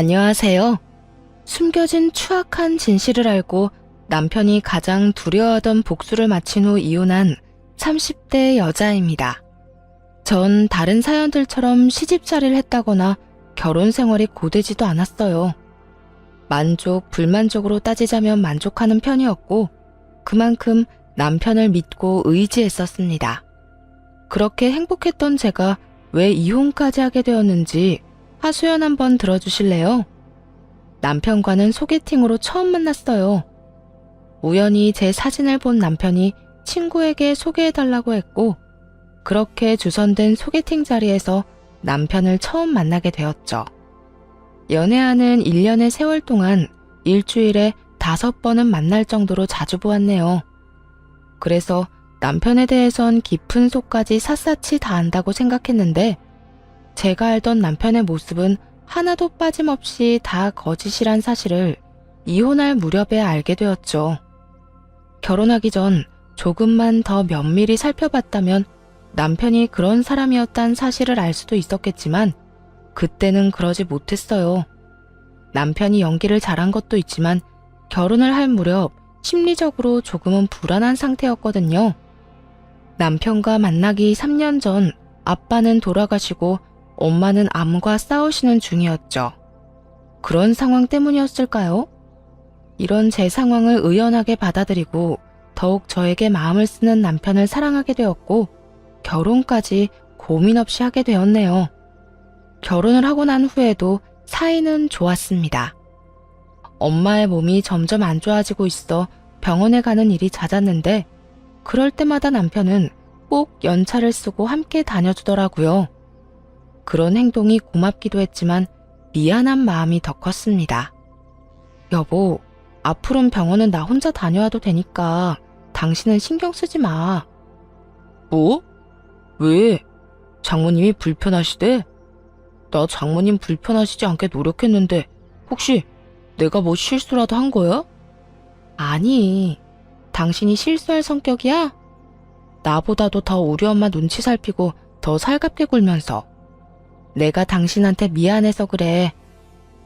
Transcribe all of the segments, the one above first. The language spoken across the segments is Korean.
안녕하세요. 숨겨진 추악한 진실을 알고 남편이 가장 두려워하던 복수를 마친 후 이혼한 30대 여자입니다. 전 다른 사연들처럼 시집살이를 했다거나 결혼 생활이 고되지도 않았어요. 만족, 불만족으로 따지자면 만족하는 편이었고 그만큼 남편을 믿고 의지했었습니다. 그렇게 행복했던 제가 왜 이혼까지 하게 되었는지 하소연 한번 들어주실래요? 남편과는 소개팅으로 처음 만났어요. 우연히 제 사진을 본 남편이 친구에게 소개해달라고 했고 그렇게 주선된 소개팅 자리에서 남편을 처음 만나게 되었죠. 연애하는 1년의 세월 동안 일주일에 5번은 만날 정도로 자주 보았네요. 그래서 남편에 대해선 깊은 속까지 샅샅이 다 안다고 생각했는데 제가 알던 남편의 모습은 하나도 빠짐없이 다 거짓이란 사실을 이혼할 무렵에 알게 되었죠. 결혼하기 전 조금만 더 면밀히 살펴봤다면 남편이 그런 사람이었단 사실을 알 수도 있었겠지만 그때는 그러지 못했어요. 남편이 연기를 잘한 것도 있지만 결혼을 할 무렵 심리적으로 조금은 불안한 상태였거든요. 남편과 만나기 3년 전 아빠는 돌아가시고 엄마는 암과 싸우시는 중이었죠. 그런 상황 때문이었을까요? 이런 제 상황을 의연하게 받아들이고 더욱 저에게 마음을 쓰는 남편을 사랑하게 되었고 결혼까지 고민 없이 하게 되었네요. 결혼을 하고 난 후에도 사이는 좋았습니다. 엄마의 몸이 점점 안 좋아지고 있어 병원에 가는 일이 잦았는데 그럴 때마다 남편은 꼭 연차를 쓰고 함께 다녀주더라고요. 그런 행동이 고맙기도 했지만 미안한 마음이 더 컸습니다. 여보, 앞으로는 병원은 나 혼자 다녀와도 되니까 당신은 신경 쓰지 마. 뭐? 왜? 장모님이 불편하시대? 나 장모님 불편하시지 않게 노력했는데 혹시 내가 뭐 실수라도 한 거야? 아니, 당신이 실수할 성격이야? 나보다도 더 우리 엄마 눈치 살피고 더 살갑게 굴면서 내가 당신한테 미안해서 그래.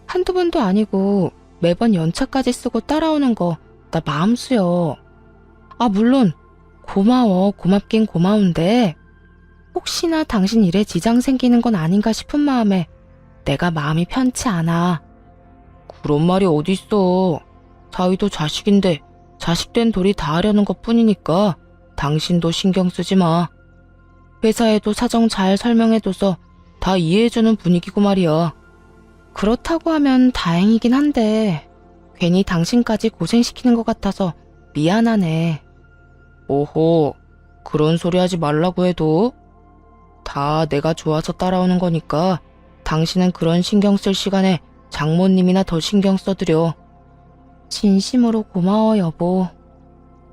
한두 번도 아니고 매번 연차까지 쓰고 따라오는 거 나 마음 쓰여. 아, 물론 고마워. 고맙긴 고마운데 혹시나 당신 일에 지장 생기는 건 아닌가 싶은 마음에 내가 마음이 편치 않아. 그런 말이 어딨어. 사위도 자식인데 자식된 돌이 다 하려는 것 뿐이니까 당신도 신경 쓰지 마. 회사에도 사정 잘 설명해둬서 다 이해해주는 분위기고 말이야. 그렇다고 하면 다행이긴 한데 괜히 당신까지 고생시키는 것 같아서 미안하네. 오호, 그런 소리 하지 말라고 해도 다 내가 좋아서 따라오는 거니까 당신은 그런 신경 쓸 시간에 장모님이나 더 신경 써드려. 진심으로 고마워, 여보.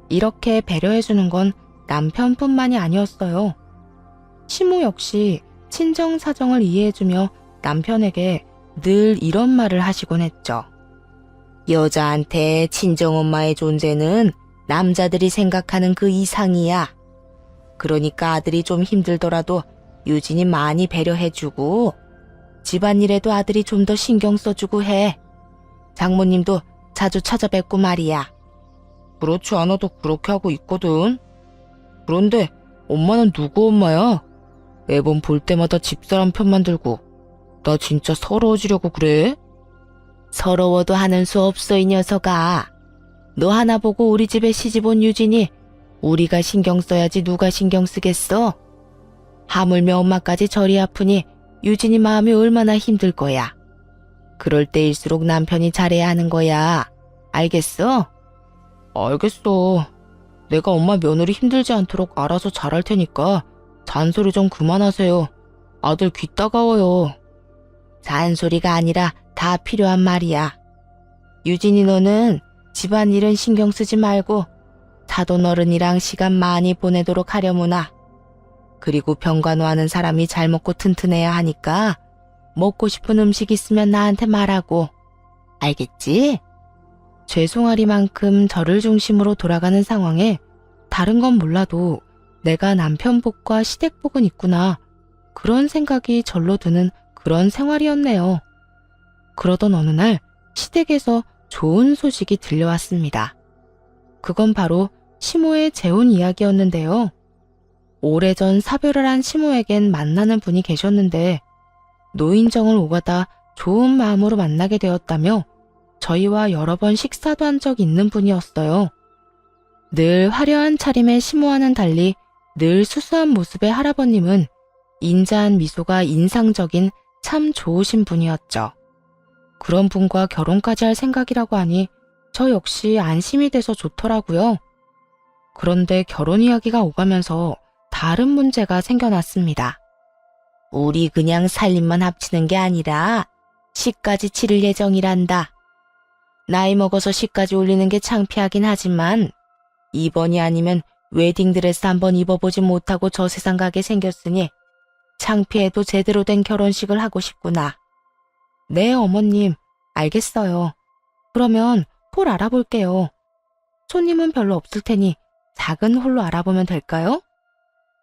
이렇게 배려해주는 건 남편뿐만이 아니었어요. 시모 역시 친정 사정을 이해해주며 남편에게 늘 이런 말을 하시곤 했죠. 여자한테 친정엄마의 존재는 남자들이 생각하는 그 이상이야. 그러니까 아들이 좀 힘들더라도 유진이 많이 배려해주고 집안일에도 아들이 좀 더 신경 써주고 해. 장모님도 자주 찾아뵙고 말이야. 그렇지 않아도 그렇게 하고 있거든. 그런데 엄마는 누구 엄마야? 매번 볼 때마다 집사람 편만 들고 나 진짜 서러워지려고 그래? 서러워도 하는 수 없어, 이 녀석아. 너 하나 보고 우리 집에 시집 온 유진이 우리가 신경 써야지 누가 신경 쓰겠어? 하물며 엄마까지 저리 아프니 유진이 마음이 얼마나 힘들 거야. 그럴 때일수록 남편이 잘해야 하는 거야. 알겠어? 알겠어. 내가 엄마 며느리 힘들지 않도록 알아서 잘할 테니까 잔소리 좀 그만하세요. 아들 귀 따가워요. 잔소리가 아니라 다 필요한 말이야. 유진이 너는 집안일은 신경 쓰지 말고 사돈 어른이랑 시간 많이 보내도록 하려무나. 그리고 병간호하는 사람이 잘 먹고 튼튼해야 하니까 먹고 싶은 음식 있으면 나한테 말하고. 알겠지? 죄송하리만큼 저를 중심으로 돌아가는 상황에 다른 건 몰라도 내가 남편 복과 시댁 복은 있구나. 그런 생각이 절로 드는 그런 생활이었네요. 그러던 어느 날 시댁에서 좋은 소식이 들려왔습니다. 그건 바로 시모의 재혼 이야기였는데요. 오래전 사별을 한 시모에겐 만나는 분이 계셨는데 노인정을 오가다 좋은 마음으로 만나게 되었다며 저희와 여러 번 식사도 한 적 있는 분이었어요. 늘 화려한 차림의 시모와는 달리 늘 수수한 모습의 할아버님은 인자한 미소가 인상적인 참 좋으신 분이었죠. 그런 분과 결혼까지 할 생각이라고 하니 저 역시 안심이 돼서 좋더라고요. 그런데 결혼 이야기가 오가면서 다른 문제가 생겨났습니다. 우리 그냥 살림만 합치는 게 아니라 시까지 치를 예정이란다. 나이 먹어서 시까지 올리는 게 창피하긴 하지만 이번이 아니면 웨딩드레스 한번 입어보지 못하고 저 세상 가게 생겼으니 창피해도 제대로 된 결혼식을 하고 싶구나. 네, 어머님. 알겠어요. 그러면 홀 알아볼게요. 손님은 별로 없을 테니 작은 홀로 알아보면 될까요?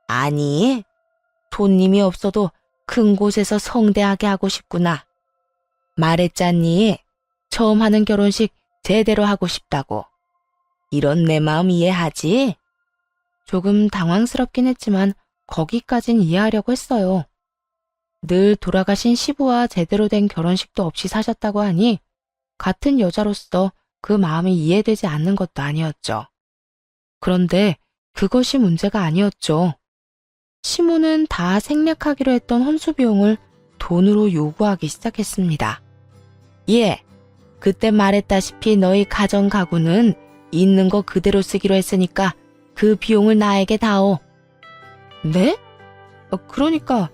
아니, 손님이 없어도 큰 곳에서 성대하게 하고 싶구나. 말했잖니. 처음 하는 결혼식 제대로 하고 싶다고. 이런 내 마음 이해하지? 조금 당황스럽긴 했지만 거기까진 이해하려고 했어요. 늘 돌아가신 시부와 제대로 된 결혼식도 없이 사셨다고 하니 같은 여자로서 그 마음이 이해되지 않는 것도 아니었죠. 그런데 그것이 문제가 아니었죠. 시모는 다 생략하기로 했던 혼수 비용을 돈으로 요구하기 시작했습니다. 예, 그때 말했다시피 너희 가정 가구는 있는 거 그대로 쓰기로 했으니까 그 비용을 나에게 다오. 네? 그러니까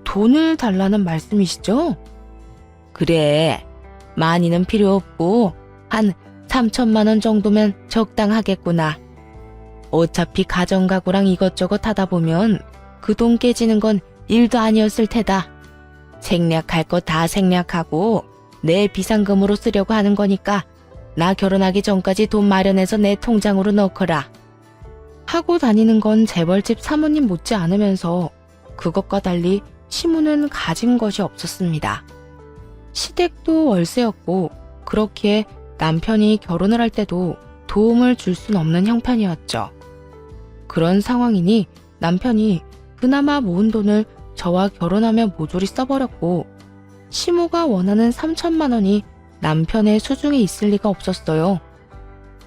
돈을 달라는 말씀이시죠? 그래, 많이는 필요 없고 한 3천만 원 정도면 적당하겠구나. 어차피 가정 가구랑 이것저것 하다 보면 그 돈 깨지는 건 일도 아니었을 테다. 생략할 거 다 생략하고 내 비상금으로 쓰려고 하는 거니까 나 결혼하기 전까지 돈 마련해서 내 통장으로 넣거라. 하고 다니는 건 재벌집 사모님 못지 않으면서 그것과 달리 시무는 가진 것이 없었습니다. 시댁도 월세였고 그렇기에 남편이 결혼을 할 때도 도움을 줄 순 없는 형편이었죠. 그런 상황이니 남편이 그나마 모은 돈을 저와 결혼하며 모조리 써버렸고 시모가 원하는 3천만 원이 남편의 수중에 있을 리가 없었어요.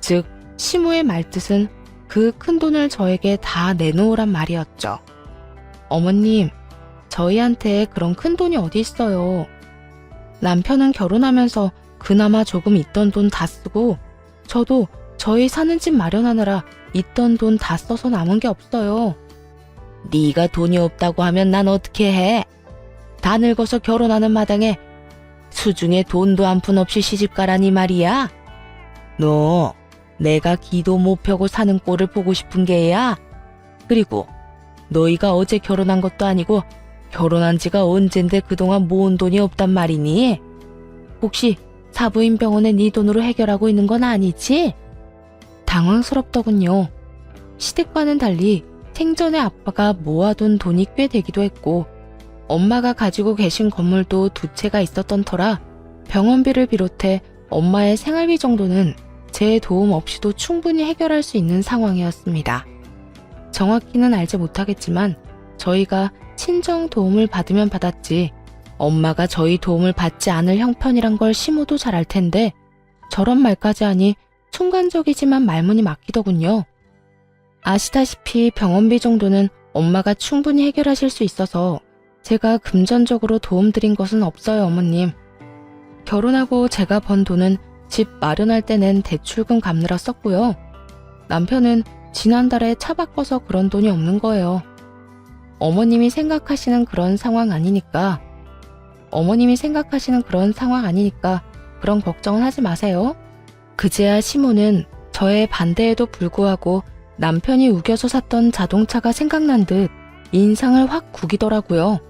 즉 시모의 말뜻은 그 큰 돈을 저에게 다 내놓으란 말이었죠. 어머님, 저희한테 그런 큰 돈이 어디 있어요. 남편은 결혼하면서 그나마 조금 있던 돈 다 쓰고 저도 저희 사는 집 마련하느라 있던 돈 다 써서 남은 게 없어요. 네가 돈이 없다고 하면 난 어떻게 해? 다 늙어서 결혼하는 마당에 수중에 돈도 한 푼 없이 시집가라니 말이야. 너 내가 기도 못 펴고 사는 꼴을 보고 싶은 게야. 그리고 너희가 어제 결혼한 것도 아니고 결혼한 지가 언젠데 그동안 모은 돈이 없단 말이니? 혹시 사부인 병원에 네 돈으로 해결하고 있는 건 아니지? 당황스럽더군요. 시댁과는 달리 생전에 아빠가 모아둔 돈이 꽤 되기도 했고 엄마가 가지고 계신 건물도 두 채가 있었던 터라 병원비를 비롯해 엄마의 생활비 정도는 제 도움 없이도 충분히 해결할 수 있는 상황이었습니다. 정확히는 알지 못하겠지만 저희가 친정 도움을 받으면 받았지 엄마가 저희 도움을 받지 않을 형편이란 걸 시모도 잘 알 텐데 저런 말까지 하니 순간적이지만 말문이 막히더군요. 아시다시피 병원비 정도는 엄마가 충분히 해결하실 수 있어서 제가 금전적으로 도움드린 것은 없어요, 어머님. 결혼하고 제가 번 돈은 집 마련할 때 낸 대출금 갚느라 썼고요. 남편은 지난달에 차 바꿔서 그런 돈이 없는 거예요. 어머님이 생각하시는 그런 상황 아니니까 그런 걱정은 하지 마세요. 그제야 시모는 저의 반대에도 불구하고 남편이 우겨서 샀던 자동차가 생각난 듯 인상을 확 구기더라고요.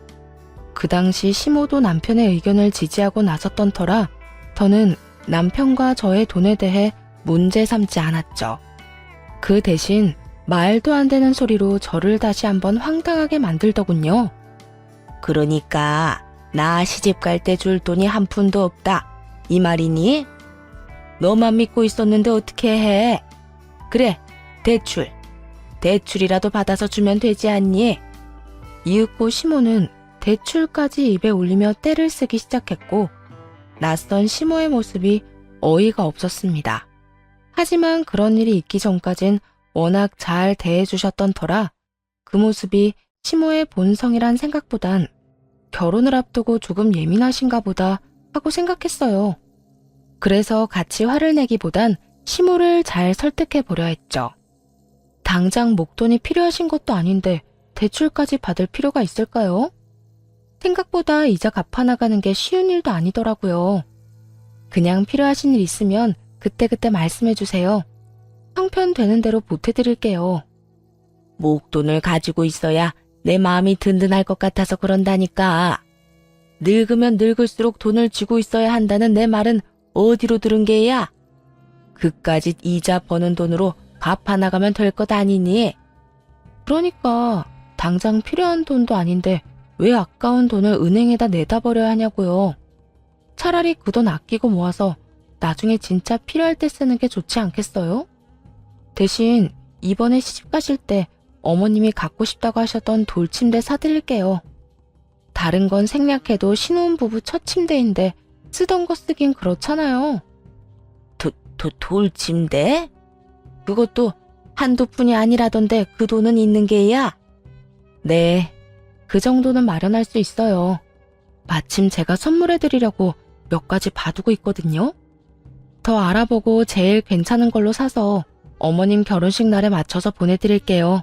그 당시 시모도 남편의 의견을 지지하고 나섰던 터라 저는 남편과 저의 돈에 대해 문제 삼지 않았죠. 그 대신 말도 안 되는 소리로 저를 다시 한번 황당하게 만들더군요. 그러니까 나 시집 갈 때 줄 돈이 한 푼도 없다. 이 말이니? 너만 믿고 있었는데 어떻게 해? 그래, 대출이라도 받아서 주면 되지 않니? 이윽고 시모는 대출까지 입에 올리며 떼를 쓰기 시작했고 낯선 시모의 모습이 어이가 없었습니다. 하지만 그런 일이 있기 전까진 워낙 잘 대해주셨던 터라 그 모습이 시모의 본성이란 생각보단 결혼을 앞두고 조금 예민하신가 보다 하고 생각했어요. 그래서 같이 화를 내기보단 시모를 잘 설득해 보려 했죠. 당장 목돈이 필요하신 것도 아닌데 대출까지 받을 필요가 있을까요? 생각보다 이자 갚아나가는 게 쉬운 일도 아니더라고요. 그냥 필요하신 일 있으면 그때그때 말씀해 주세요. 형편되는 대로 보태드릴게요. 목돈을 가지고 있어야 내 마음이 든든할 것 같아서 그런다니까. 늙으면 늙을수록 돈을 쥐고 있어야 한다는 내 말은 어디로 들은 게야? 그까짓 이자 버는 돈으로 갚아 나가면 될 것 아니니? 그러니까 당장 필요한 돈도 아닌데 왜 아까운 돈을 은행에다 내다 버려야 하냐고요. 차라리 그 돈 아끼고 모아서 나중에 진짜 필요할 때 쓰는 게 좋지 않겠어요? 대신 이번에 시집 가실 때 어머님이 갖고 싶다고 하셨던 돌침대 사드릴게요. 다른 건 생략해도 신혼부부 첫 침대인데 쓰던 거 쓰긴 그렇잖아요. 돌침대? 그것도 한두 푼이 아니라던데 그 돈은 있는 게야? 네, 그 정도는 마련할 수 있어요. 마침 제가 선물해드리려고 몇 가지 봐두고 있거든요. 더 알아보고 제일 괜찮은 걸로 사서 어머님 결혼식 날에 맞춰서 보내드릴게요.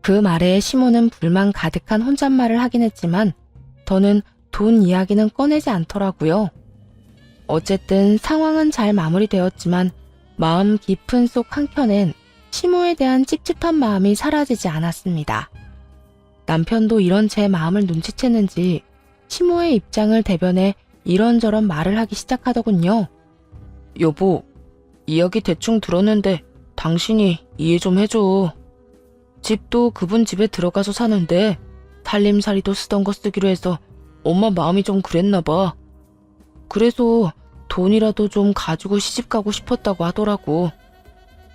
그 말에 시모는 불만 가득한 혼잣말을 하긴 했지만 더는 돈 이야기는 꺼내지 않더라고요. 어쨌든 상황은 잘 마무리되었지만 마음 깊은 속 한켠엔 시모에 대한 찝찝한 마음이 사라지지 않았습니다. 남편도 이런 제 마음을 눈치챘는지 시모의 입장을 대변해 이런저런 말을 하기 시작하더군요. 여보, 이야기 대충 들었는데 당신이 이해 좀 해줘. 집도 그분 집에 들어가서 사는데 살림살이도 쓰던 거 쓰기로 해서 엄마 마음이 좀 그랬나 봐. 그래서 돈이라도 좀 가지고 시집 가고 싶었다고 하더라고.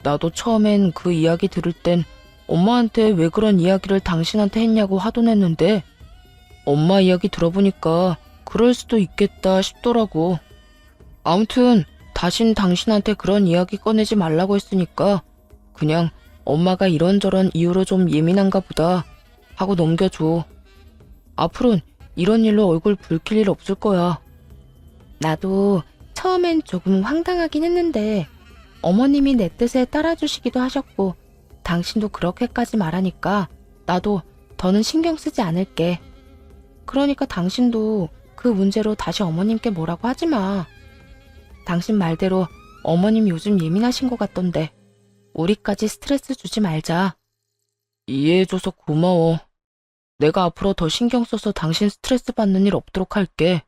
나도 처음엔 그 이야기 들을 땐 엄마한테 왜 그런 이야기를 당신한테 했냐고 화돈했는데 엄마 이야기 들어보니까 그럴 수도 있겠다 싶더라고. 아무튼 다신 당신한테 그런 이야기 꺼내지 말라고 했으니까 그냥 엄마가 이런저런 이유로 좀 예민한가 보다 하고 넘겨줘. 앞으로는 이런 일로 얼굴 붉힐 일 없을 거야. 나도 처음엔 조금 황당하긴 했는데 어머님이 내 뜻에 따라주시기도 하셨고 당신도 그렇게까지 말하니까 나도 더는 신경 쓰지 않을게. 그러니까 당신도 그 문제로 다시 어머님께 뭐라고 하지 마. 당신 말대로 어머님 요즘 예민하신 것 같던데 우리까지 스트레스 주지 말자. 이해해줘서 고마워. 내가 앞으로 더 신경 써서 당신 스트레스 받는 일 없도록 할게.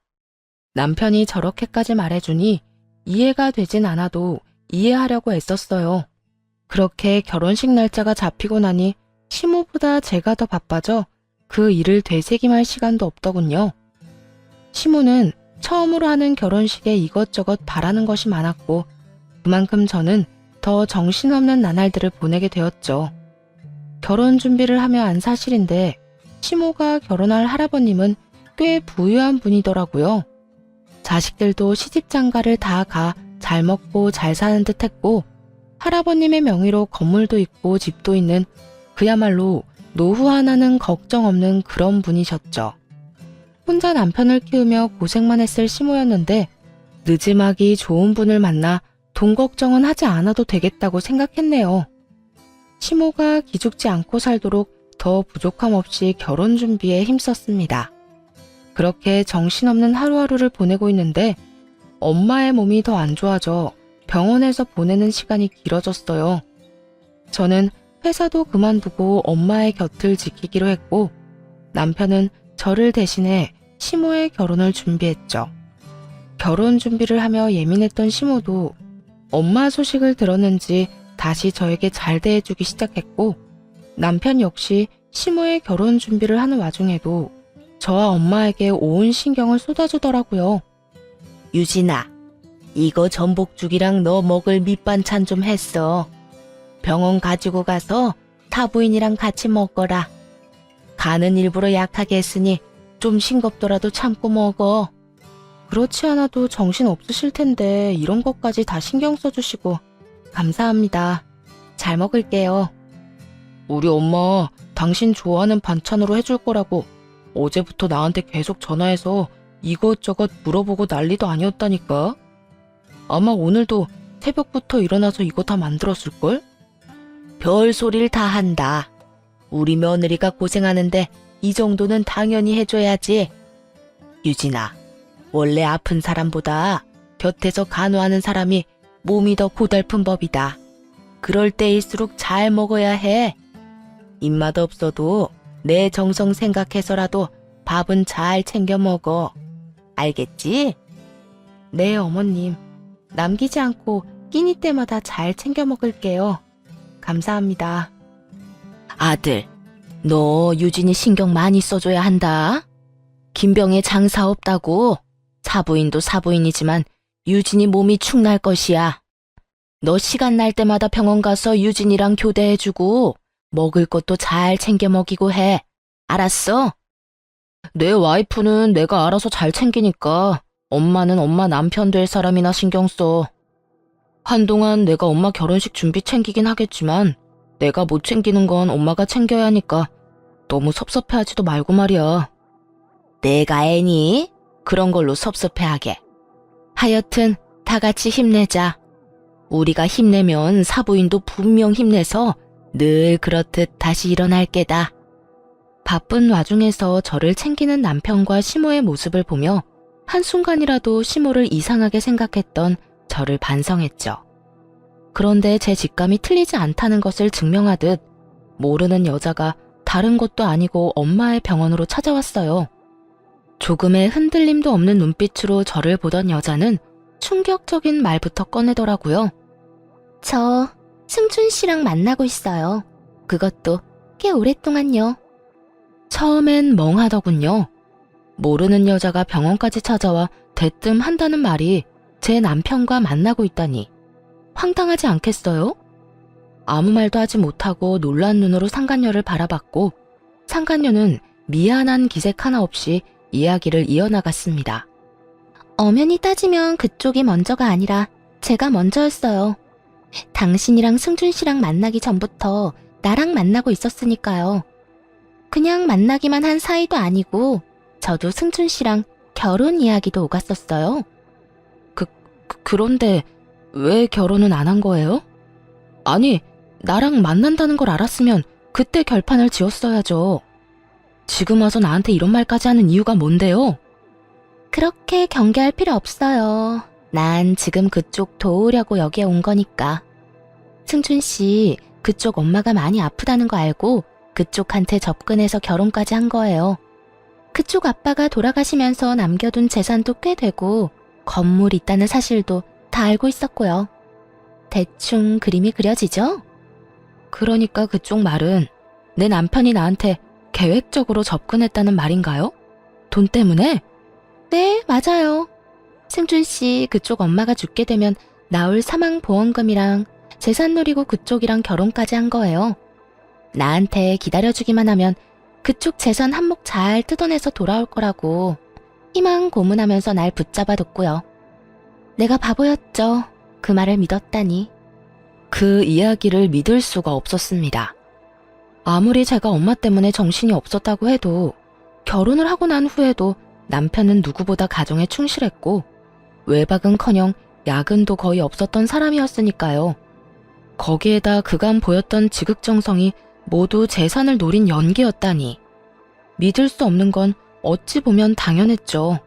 남편이 저렇게까지 말해주니 이해가 되진 않아도 이해하려고 애썼어요. 그렇게 결혼식 날짜가 잡히고 나니 시모보다 제가 더 바빠져 그 일을 되새김할 시간도 없더군요. 시모는 처음으로 하는 결혼식에 이것저것 바라는 것이 많았고 그만큼 저는 더 정신없는 나날들을 보내게 되었죠. 결혼 준비를 하며 안 사실인데 시모가 결혼할 할아버님은 꽤 부유한 분이더라고요. 자식들도 시집장가를 다 가 잘 먹고 잘 사는 듯 했고 할아버님의 명의로 건물도 있고 집도 있는 그야말로 노후 하나는 걱정 없는 그런 분이셨죠. 혼자 남편을 키우며 고생만 했을 시모였는데 늦음하기 좋은 분을 만나 돈 걱정은 하지 않아도 되겠다고 생각했네요. 시모가 기죽지 않고 살도록 더 부족함 없이 결혼 준비에 힘썼습니다. 그렇게 정신없는 하루하루를 보내고 있는데 엄마의 몸이 더 안 좋아져 병원에서 보내는 시간이 길어졌어요. 저는 회사도 그만두고 엄마의 곁을 지키기로 했고 남편은 저를 대신해 시모의 결혼을 준비했죠. 결혼 준비를 하며 예민했던 시모도 엄마 소식을 들었는지 다시 저에게 잘 대해주기 시작했고 남편 역시 시모의 결혼 준비를 하는 와중에도 저와 엄마에게 온 신경을 쏟아주더라고요. 유진아, 이거 전복죽이랑 너 먹을 밑반찬 좀 했어. 병원 가지고 가서 타부인이랑 같이 먹거라. 간은 일부러 약하게 했으니 좀 싱겁더라도 참고 먹어. 그렇지 않아도 정신 없으실 텐데 이런 것까지 다 신경 써주시고 감사합니다. 잘 먹을게요. 우리 엄마 당신 좋아하는 반찬으로 해줄 거라고 어제부터 나한테 계속 전화해서 이것저것 물어보고 난리도 아니었다니까. 아마 오늘도 새벽부터 일어나서 이거 다 만들었을걸? 별 소리를 다 한다. 우리 며느리가 고생하는데 이 정도는 당연히 해줘야지. 유진아, 원래 아픈 사람보다 곁에서 간호하는 사람이 몸이 더 고달픈 법이다. 그럴 때일수록 잘 먹어야 해. 입맛 없어도 내 정성 생각해서라도 밥은 잘 챙겨 먹어. 알겠지? 네, 어머님. 남기지 않고 끼니 때마다 잘 챙겨 먹을게요. 감사합니다. 아들, 너 유진이 신경 많이 써줘야 한다. 김병에 장사 없다고. 사부인도 사부인이지만 유진이 몸이 축 날 것이야. 너 시간 날 때마다 병원 가서 유진이랑 교대해주고 먹을 것도 잘 챙겨 먹이고 해. 알았어? 내 와이프는 내가 알아서 잘 챙기니까 엄마는 엄마 남편 될 사람이나 신경 써. 한동안 내가 엄마 결혼식 준비 챙기긴 하겠지만 내가 못 챙기는 건 엄마가 챙겨야 하니까 너무 섭섭해하지도 말고 말이야. 내가 애니? 그런 걸로 섭섭해하게. 하여튼 다 같이 힘내자. 우리가 힘내면 사부인도 분명 힘내서 늘 그렇듯 다시 일어날 게다. 바쁜 와중에서 저를 챙기는 남편과 시모의 모습을 보며 한순간이라도 시모를 이상하게 생각했던 저를 반성했죠. 그런데 제 직감이 틀리지 않다는 것을 증명하듯 모르는 여자가 다른 것도 아니고 엄마의 병원으로 찾아왔어요. 조금의 흔들림도 없는 눈빛으로 저를 보던 여자는 충격적인 말부터 꺼내더라고요. 저 승준 씨랑 만나고 있어요. 그것도 꽤 오랫동안요. 처음엔 멍하더군요. 모르는 여자가 병원까지 찾아와 대뜸한다는 말이 제 남편과 만나고 있다니 황당하지 않겠어요? 아무 말도 하지 못하고 놀란 눈으로 상간녀를 바라봤고 상간녀는 미안한 기색 하나 없이 이야기를 이어나갔습니다. 엄연히 따지면 그쪽이 먼저가 아니라 제가 먼저였어요. 당신이랑 승준 씨랑 만나기 전부터 나랑 만나고 있었으니까요. 그냥 만나기만 한 사이도 아니고 저도 승준 씨랑 결혼 이야기도 오갔었어요. 그런데 왜 결혼은 안 한 거예요? 아니, 나랑 만난다는 걸 알았으면 그때 결판을 지었어야죠. 지금 와서 나한테 이런 말까지 하는 이유가 뭔데요? 그렇게 경계할 필요 없어요. 난 지금 그쪽 도우려고 여기에 온 거니까. 승준 씨, 그쪽 엄마가 많이 아프다는 거 알고 그쪽한테 접근해서 결혼까지 한 거예요. 그쪽 아빠가 돌아가시면서 남겨둔 재산도 꽤 되고 건물 있다는 사실도 다 알고 있었고요. 대충 그림이 그려지죠? 그러니까 그쪽 말은 내 남편이 나한테 계획적으로 접근했다는 말인가요? 돈 때문에? 네, 맞아요. 승준 씨 그쪽 엄마가 죽게 되면 나올 사망보험금이랑 재산 노리고 그쪽이랑 결혼까지 한 거예요. 나한테 기다려주기만 하면 그쪽 재산 한몫 잘 뜯어내서 돌아올 거라고 희망 고문하면서 날 붙잡아뒀고요. 내가 바보였죠. 그 말을 믿었다니. 그 이야기를 믿을 수가 없었습니다. 아무리 제가 엄마 때문에 정신이 없었다고 해도 결혼을 하고 난 후에도 남편은 누구보다 가정에 충실했고 외박은커녕 야근도 거의 없었던 사람이었으니까요. 거기에다 그간 보였던 지극정성이 모두 재산을 노린 연기였다니. 믿을 수 없는 건 어찌 보면 당연했죠.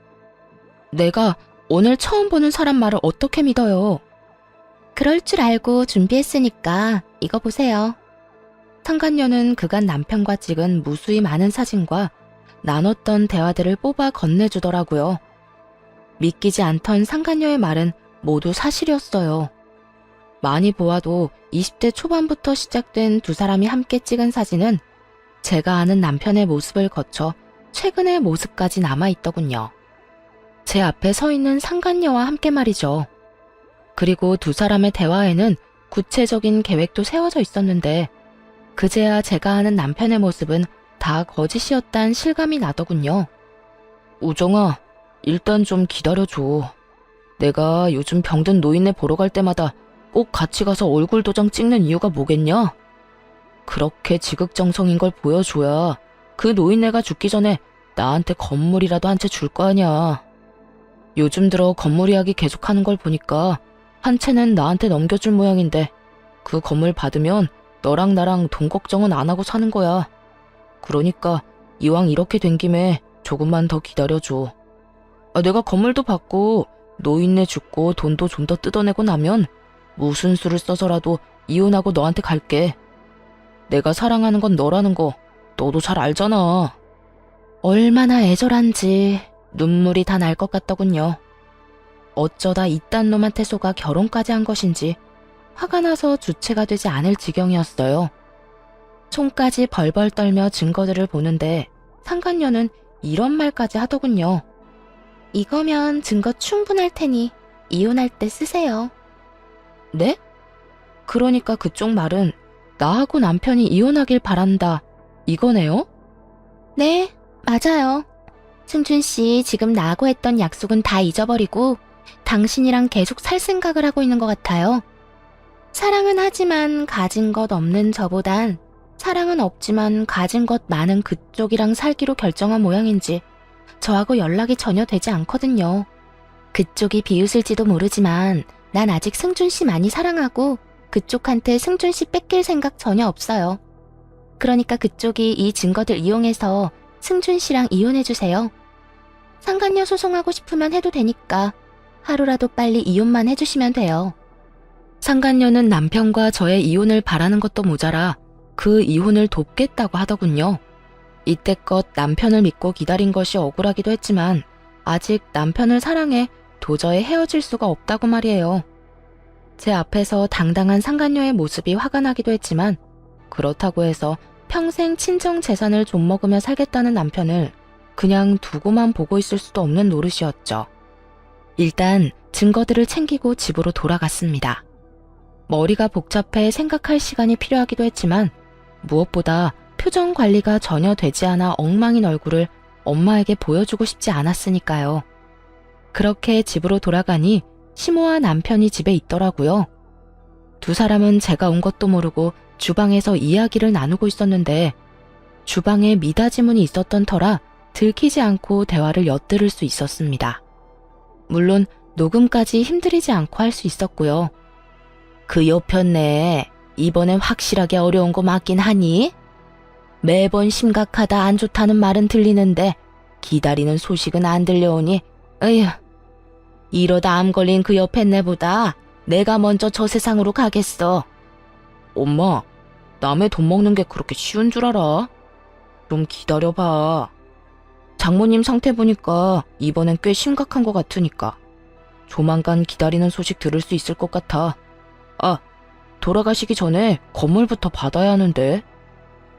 내가 오늘 처음 보는 사람 말을 어떻게 믿어요? 그럴 줄 알고 준비했으니까 이거 보세요. 상간녀는 그간 남편과 찍은 무수히 많은 사진과 나눴던 대화들을 뽑아 건네주더라고요. 믿기지 않던 상간녀의 말은 모두 사실이었어요. 많이 보아도 20대 초반부터 시작된 두 사람이 함께 찍은 사진은 제가 아는 남편의 모습을 거쳐 최근의 모습까지 남아있더군요. 제 앞에 서 있는 상간녀와 함께 말이죠. 그리고 두 사람의 대화에는 구체적인 계획도 세워져 있었는데 그제야 제가 아는 남편의 모습은 다 거짓이었단 실감이 나더군요. 우정아, 일단 좀 기다려줘. 내가 요즘 병든 노인네 보러 갈 때마다 꼭 같이 가서 얼굴 도장 찍는 이유가 뭐겠냐? 그렇게 지극정성인 걸 보여줘야 그 노인네가 죽기 전에 나한테 건물이라도 한 채 줄 거 아냐. 요즘 들어 건물 이야기 계속하는 걸 보니까 한 채는 나한테 넘겨줄 모양인데 그 건물 받으면 너랑 나랑 돈 걱정은 안 하고 사는 거야. 그러니까 이왕 이렇게 된 김에 조금만 더 기다려줘. 내가 건물도 받고 노인네 죽고 돈도 좀 더 뜯어내고 나면 무슨 수를 써서라도 이혼하고 너한테 갈게. 내가 사랑하는 건 너라는 거 너도 잘 알잖아. 얼마나 애절한지 눈물이 다 날 것 같더군요. 어쩌다 이딴 놈한테 속아 결혼까지 한 것인지 화가 나서 주체가 되지 않을 지경이었어요. 손까지 벌벌 떨며 증거들을 보는데 상간녀는 이런 말까지 하더군요. 이거면 증거 충분할 테니 이혼할 때 쓰세요. 네? 그러니까 그쪽 말은 나하고 남편이 이혼하길 바란다 이거네요? 네, 맞아요. 승준 씨 지금 나하고 했던 약속은 다 잊어버리고 당신이랑 계속 살 생각을 하고 있는 것 같아요. 사랑은 하지만 가진 것 없는 저보단 사랑은 없지만 가진 것 많은 그쪽이랑 살기로 결정한 모양인지 저하고 연락이 전혀 되지 않거든요. 그쪽이 비웃을지도 모르지만 난 아직 승준 씨 많이 사랑하고 그쪽한테 승준 씨 뺏길 생각 전혀 없어요. 그러니까 그쪽이 이 증거들 이용해서 승준 씨랑 이혼해주세요. 상간녀 소송하고 싶으면 해도 되니까 하루라도 빨리 이혼만 해주시면 돼요. 상간녀는 남편과 저의 이혼을 바라는 것도 모자라 그 이혼을 돕겠다고 하더군요. 이때껏 남편을 믿고 기다린 것이 억울하기도 했지만 아직 남편을 사랑해 도저히 헤어질 수가 없다고 말이에요. 제 앞에서 당당한 상간녀의 모습이 화가 나기도 했지만 그렇다고 해서 평생 친정 재산을 좀먹으며 살겠다는 남편을 그냥 두고만 보고 있을 수도 없는 노릇이었죠. 일단 증거들을 챙기고 집으로 돌아갔습니다. 머리가 복잡해 생각할 시간이 필요하기도 했지만 무엇보다 표정 관리가 전혀 되지 않아 엉망인 얼굴을 엄마에게 보여주고 싶지 않았으니까요. 그렇게 집으로 돌아가니 시모와 남편이 집에 있더라고요. 두 사람은 제가 온 것도 모르고 주방에서 이야기를 나누고 있었는데 주방에 미닫이문이 있었던 터라 들키지 않고 대화를 엿들을 수 있었습니다. 물론 녹음까지 힘들이지 않고 할 수 있었고요. 그 여편네 이번엔 확실하게 어려운 거 맞긴 하니? 매번 심각하다 안 좋다는 말은 들리는데 기다리는 소식은 안 들려오니 에휴, 이러다 암 걸린 그 여편네보다 내가 먼저 저 세상으로 가겠어. 엄마, 남의 돈 먹는 게 그렇게 쉬운 줄 알아? 좀 기다려봐. 장모님 상태 보니까 이번엔 꽤 심각한 것 같으니까 조만간 기다리는 소식 들을 수 있을 것 같아. 돌아가시기 전에 건물부터 받아야 하는데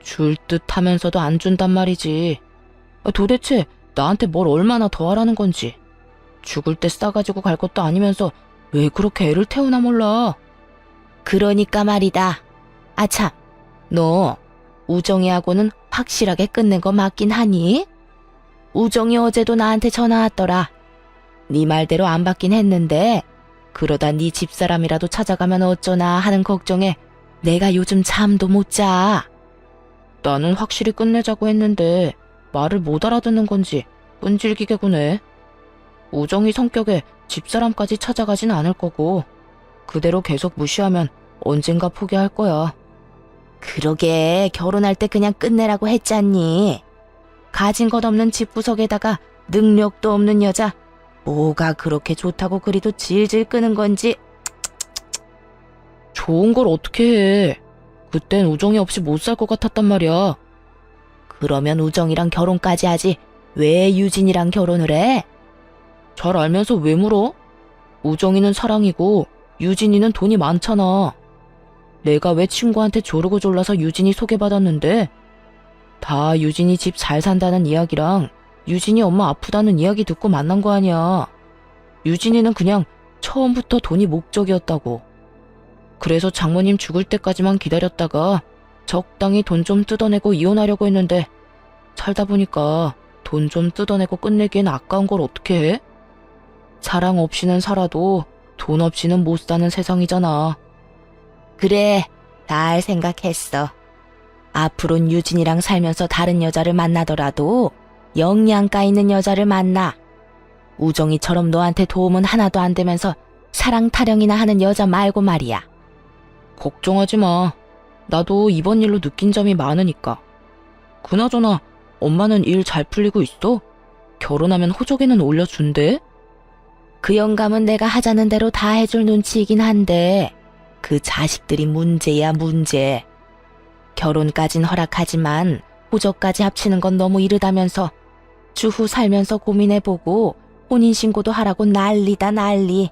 줄 듯 하면서도 안 준단 말이지. 도대체 나한테 뭘 얼마나 더 하라는 건지. 죽을 때 싸가지고 갈 것도 아니면서 왜 그렇게 애를 태우나 몰라. 그러니까 말이다. 아참, 너 우정이하고는 확실하게 끝낸 거 맞긴 하니? 우정이 어제도 나한테 전화 왔더라. 네 말대로 안 받긴 했는데 그러다 네 집사람이라도 찾아가면 어쩌나 하는 걱정에 내가 요즘 잠도 못 자. 나는 확실히 끝내자고 했는데 말을 못 알아듣는 건지 끈질기게 구네. 우정이 성격에 집사람까지 찾아가진 않을 거고 그대로 계속 무시하면 언젠가 포기할 거야. 그러게 결혼할 때 그냥 끝내라고 했잖니. 가진 것 없는 집구석에다가 능력도 없는 여자 뭐가 그렇게 좋다고 그리도 질질 끄는 건지. 좋은 걸 어떻게 해. 그땐 우정이 없이 못 살 것 같았단 말이야. 그러면 우정이랑 결혼까지 하지 왜 유진이랑 결혼을 해? 잘 알면서 왜 물어? 우정이는 사랑이고 유진이는 돈이 많잖아. 내가 왜 친구한테 조르고 졸라서 유진이 소개받았는데 다 유진이 집 잘 산다는 이야기랑 유진이 엄마 아프다는 이야기 듣고 만난 거 아니야. 유진이는 그냥 처음부터 돈이 목적이었다고. 그래서 장모님 죽을 때까지만 기다렸다가 적당히 돈 좀 뜯어내고 이혼하려고 했는데 살다 보니까 돈 좀 뜯어내고 끝내기엔 아까운 걸 어떻게 해? 사랑 없이는 살아도 돈 없이는 못 사는 세상이잖아. 그래, 잘 생각했어. 앞으론 유진이랑 살면서 다른 여자를 만나더라도 영양가 있는 여자를 만나. 우정이처럼 너한테 도움은 하나도 안 되면서 사랑 타령이나 하는 여자 말고 말이야. 걱정하지 마. 나도 이번 일로 느낀 점이 많으니까. 그나저나 엄마는 일 잘 풀리고 있어? 결혼하면 호적에는 올려준대? 그 영감은 내가 하자는 대로 다 해줄 눈치이긴 한데 그 자식들이 문제야 문제. 결혼까진 허락하지만 호적까지 합치는 건 너무 이르다면서 주후 살면서 고민해보고 혼인신고도 하라고 난리다 난리.